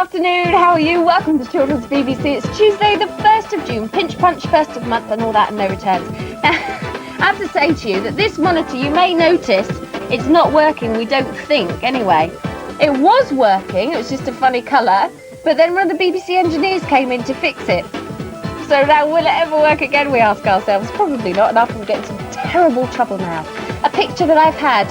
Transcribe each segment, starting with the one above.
afternoon, how are you? Welcome to Children's BBC. It's Tuesday the 1st of June, pinch punch, 1st of month and all that and no returns. Now, I have to say to you that this monitor, you may notice, it's not working, we don't think, anyway. It was working, it was just a funny colour, but then one of the BBC engineers came in to fix it. So now, will it ever work again, we ask ourselves? Probably not, and I'm getting some terrible trouble now. A picture that I've had,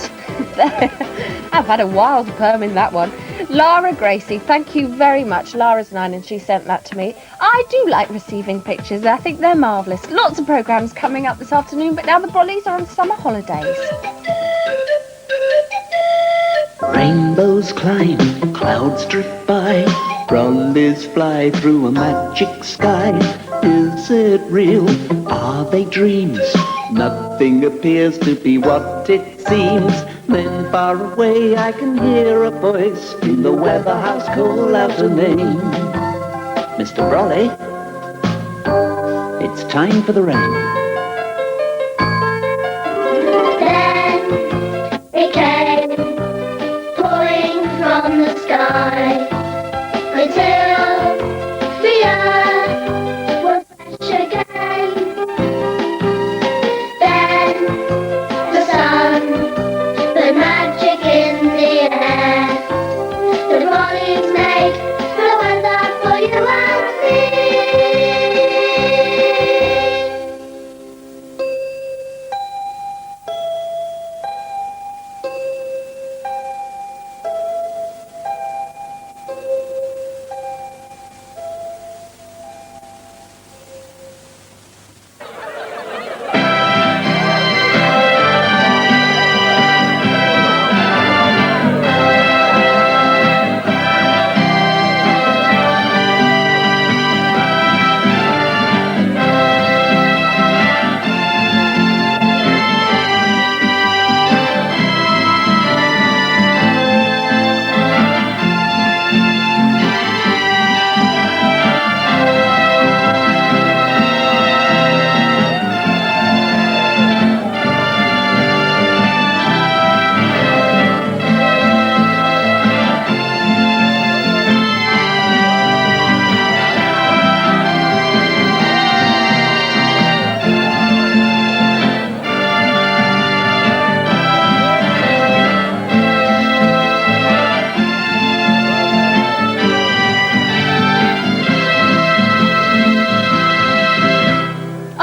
I've had a wild perm in that one. Lara Gracie, thank you very much. Lara's 9 and she sent that to me. I do like receiving pictures, I think they're marvellous. Lots of programmes coming up this afternoon, but now the Brollys are on summer holidays. Rainbows climb, clouds drift by, Brollys fly through a magic sky. Is it real? Are they dreams? Nothing appears to be what it seems. Then far away I can hear a voice in the weather house call out a name. Mr. Brolly, it's time for the rain. Then it came, pouring from the sky, until the earth was fresh again. Then the sun, the magic in the air, the Brollys make the weather for you and me.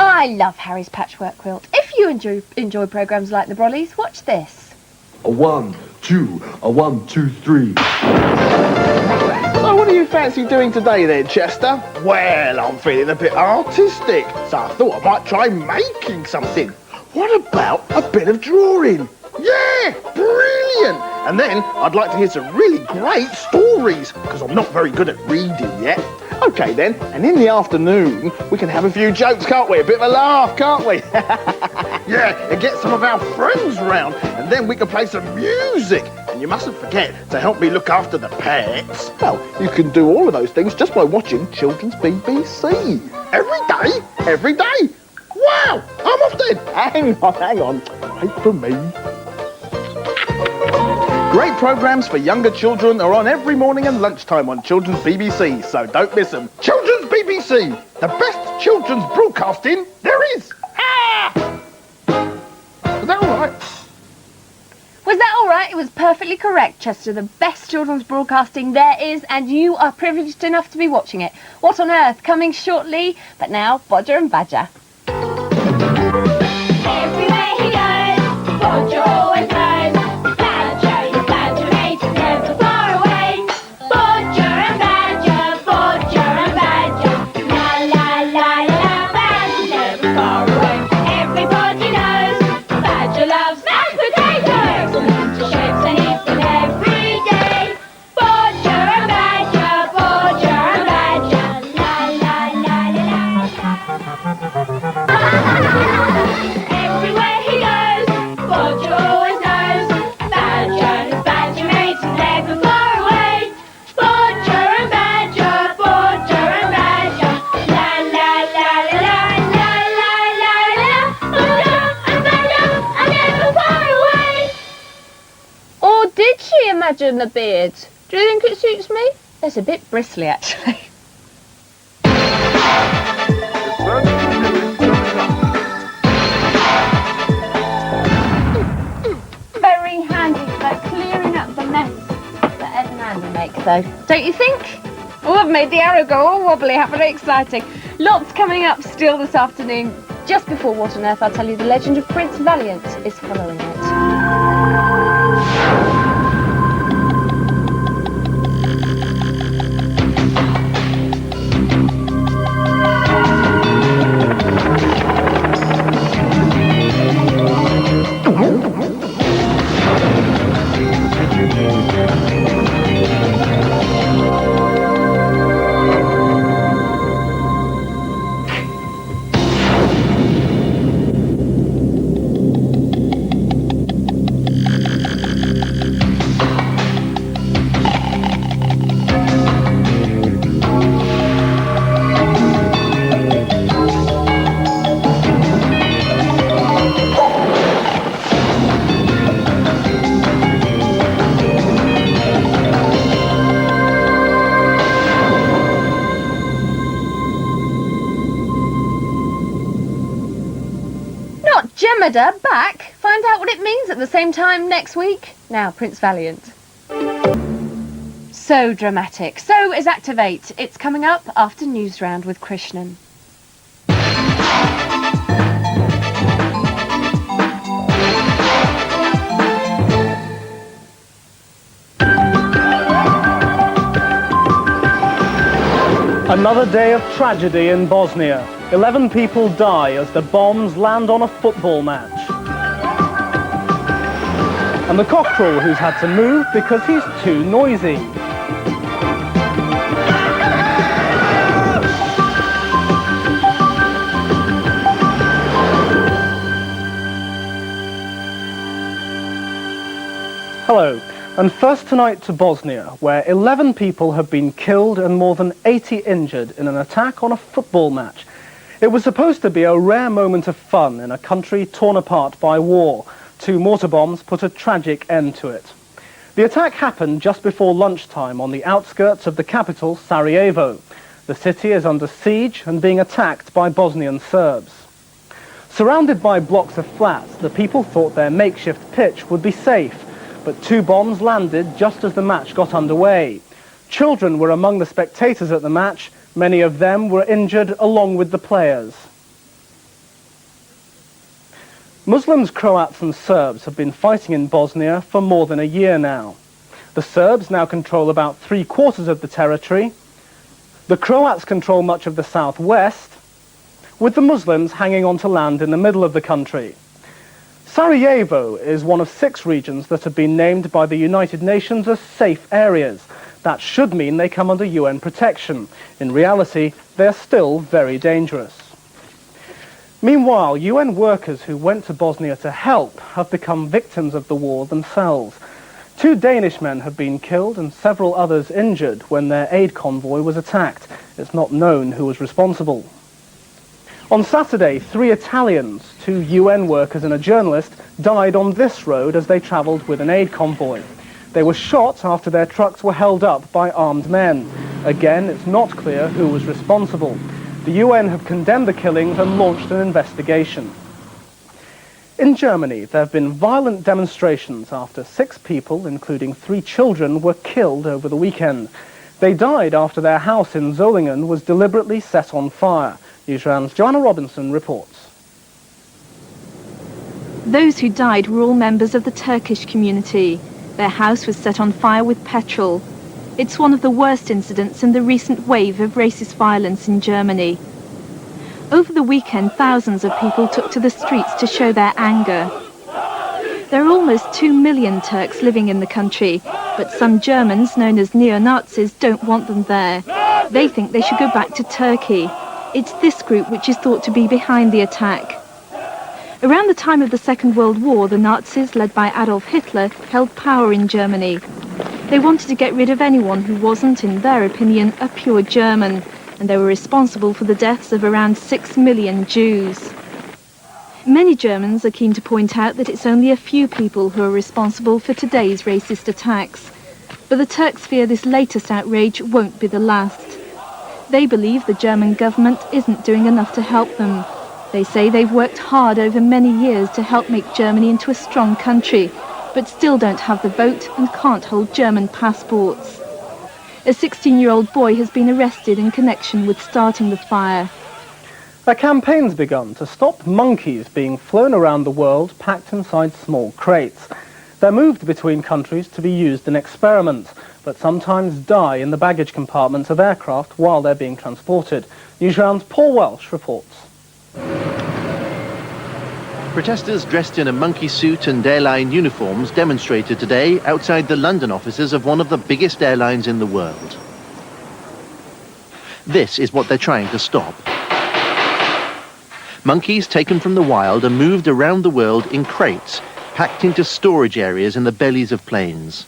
I love Harry's patchwork quilt. If you enjoy programmes like the Brollys, watch this. A 1, 2, a 1, 2, 3. So what do you fancy doing today then, Chester? Well, I'm feeling a bit artistic, so I thought I might try making something. What about a bit of drawing? Yeah, brilliant! And then I'd like to hear some really great stories, because I'm not very good at reading yet. OK then, and in the afternoon, we can have a few jokes, can't we? A bit of a laugh, can't we? Yeah, and get some of our friends round, and then we can play some music. And you mustn't forget to help me look after the pets. Well, you can do all of those things just by watching Children's BBC. Every day. Wow, I'm off then. Hang on. Wait for me. Great programmes for younger children are on every morning and lunchtime on Children's BBC, so don't miss them. Children's BBC, the best children's broadcasting there is. Ah! Is that all right? Was that all right? It was perfectly correct, Chester. The best children's broadcasting there is, and you are privileged enough to be watching it. What on Earth? Coming shortly. But now, Bodger and Badger. Everywhere he goes, Bodger always knows. Badger, the badger mate is never far away. Bodger and Badger, la la la la, Badger's never far away. Everybody knows, Badger loves mashed potatoes, into shapes and eats them every day. Bodger and Badger, la la la la la. Everywhere he goes, Bodger always knows. Badger, his badger mate is never far away. Bodger and Badger, la la la la la la la. Bodger and Badger are never far away. Or did she imagine the beard? Do you think it suits me? It's a bit bristly, actually. Very handy for clearing up the mess that Ed and Andy make, though. Don't you think? Oh, I've made the arrow go all wobbly. How very exciting. Lots coming up still this afternoon. Just before What on Earth, I'll tell you the legend of Prince Valiant is following it. Gemada back. Find out what it means at the same time next week. Now, Prince Valiant. So dramatic. So is Activ8. It's coming up after Newsround with Krishnan. Another day of tragedy in Bosnia. 11 people die as the bombs land on a football match. And the cockerel who's had to move because he's too noisy. Hello, and first tonight to Bosnia, where 11 people have been killed and more than 80 injured in an attack on a football match. It was supposed to be a rare moment of fun in a country torn apart by war. 2 mortar bombs put a tragic end to it. The attack happened just before lunchtime on the outskirts of the capital, Sarajevo. The city is under siege and being attacked by Bosnian Serbs. Surrounded by blocks of flats, the people thought their makeshift pitch would be safe, but 2 bombs landed just as the match got underway. Children were among the spectators at the match. Many of them were injured along with the players. Muslims, Croats and Serbs have been fighting in Bosnia for more than a year now. The Serbs now control about 3/4 of the territory. The Croats control much of the southwest, with the Muslims hanging on to land in the middle of the country. Sarajevo is one of 6 regions that have been named by the United Nations as safe areas. That should mean they come under UN protection. In reality, they are still very dangerous. Meanwhile, UN workers who went to Bosnia to help have become victims of the war themselves. 2 Danish men have been killed and several others injured when their aid convoy was attacked. It's not known who was responsible. On Saturday, 3 Italians, 2 UN workers and a journalist, died on this road as they travelled with an aid convoy. They were shot after their trucks were held up by armed men. Again, it's not clear who was responsible. The UN have condemned the killings and launched an investigation. In Germany, there have been violent demonstrations after 6 people, including 3 children, were killed over the weekend. They died after their house in Solingen was deliberately set on fire. Newsround's Joanna Robinson reports. Those who died were all members of the Turkish community. Their house was set on fire with petrol. It's one of the worst incidents in the recent wave of racist violence in Germany. Over the weekend, thousands of people took to the streets to show their anger. There are almost 2 million Turks living in the country, but some Germans, known as neo-Nazis, don't want them there. They think they should go back to Turkey. It's this group which is thought to be behind the attack. Around the time of the Second World War, the Nazis, led by Adolf Hitler, held power in Germany. They wanted to get rid of anyone who wasn't, in their opinion, a pure German, and they were responsible for the deaths of around 6 million Jews. Many Germans are keen to point out that it's only a few people who are responsible for today's racist attacks. But the Turks fear this latest outrage won't be the last. They believe the German government isn't doing enough to help them. They say they've worked hard over many years to help make Germany into a strong country, but still don't have the vote and can't hold German passports. A 16-year-old boy has been arrested in connection with starting the fire. A campaign's begun to stop monkeys being flown around the world packed inside small crates. They're moved between countries to be used in experiments, but sometimes die in the baggage compartments of aircraft while they're being transported. Newsround's Paul Welsh reports. Protesters dressed in a monkey suit and airline uniforms demonstrated today outside the London offices of one of the biggest airlines in the world. This is what they're trying to stop. Monkeys taken from the wild are moved around the world in crates, packed into storage areas in the bellies of planes.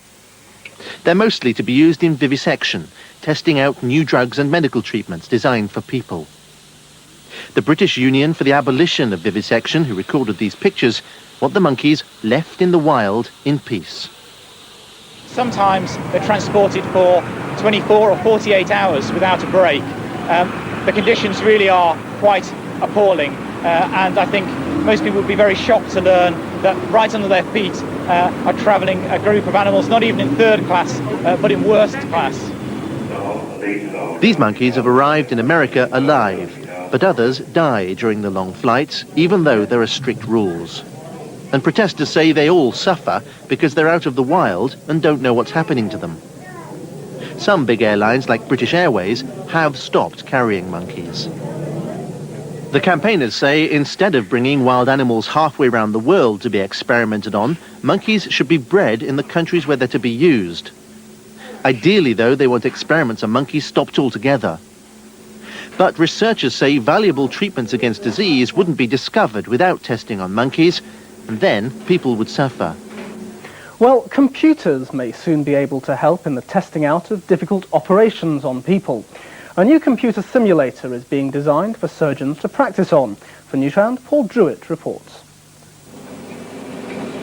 They're mostly to be used in vivisection, testing out new drugs and medical treatments designed for people. The British Union for the Abolition of Vivisection, who recorded these pictures, want the monkeys left in the wild in peace. Sometimes they're transported for 24 or 48 hours without a break. The conditions really are quite appalling, and I think most people would be very shocked to learn that right under their feet are travelling a group of animals, not even in third class, but in worst class. These monkeys have arrived in America alive, but others die during the long flights, even though there are strict rules. And protesters say they all suffer because they're out of the wild and don't know what's happening to them. Some big airlines, like British Airways, have stopped carrying monkeys. The campaigners say instead of bringing wild animals halfway around the world to be experimented on, monkeys should be bred in the countries where they're to be used. Ideally, though, they want experiments on monkeys stopped altogether. But researchers say valuable treatments against disease wouldn't be discovered without testing on monkeys, and then people would suffer. Well, computers may soon be able to help in the testing out of difficult operations on people. A new computer simulator is being designed for surgeons to practice on. For Newsround, Paul Druitt reports.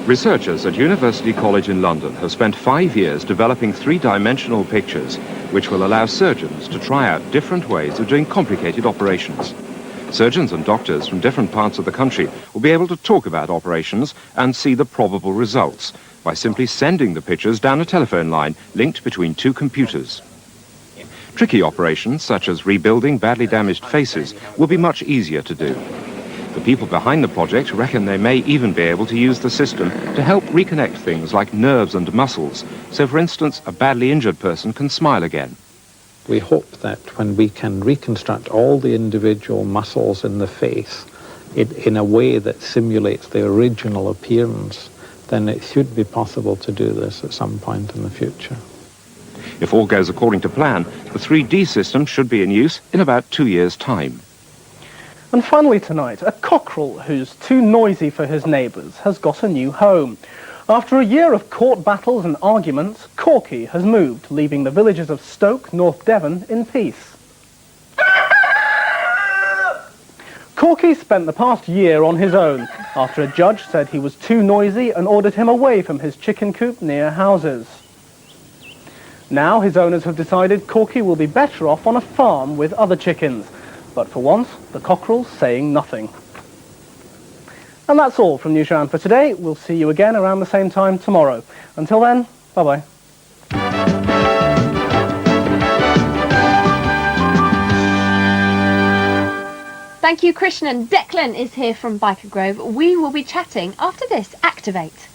Researchers at University College in London have spent 5 years developing three-dimensional pictures which will allow surgeons to try out different ways of doing complicated operations. Surgeons and doctors from different parts of the country will be able to talk about operations and see the probable results by simply sending the pictures down a telephone line linked between two computers. Tricky operations, such as rebuilding badly damaged faces, will be much easier to do. The people behind the project reckon they may even be able to use the system to help reconnect things like nerves and muscles, so for instance a badly injured person can smile again. We hope that when we can reconstruct all the individual muscles in the face in a way that simulates the original appearance, then it should be possible to do this at some point in the future. If all goes according to plan, the 3D system should be in use in about 2 years' time. And finally tonight, a cockerel who's too noisy for his neighbours has got a new home. After a year of court battles and arguments, Corky has moved, leaving the villages of Stoke, North Devon, in peace. Corky spent the past year on his own, after a judge said he was too noisy and ordered him away from his chicken coop near houses. Now his owners have decided Corky will be better off on a farm with other chickens. But for once, the cockerel's saying nothing. And that's all from Newsround for today. We'll see you again around the same time tomorrow. Until then, bye-bye. Thank you, Krishnan. Declan is here from Biker Grove. We will be chatting after this. Activate.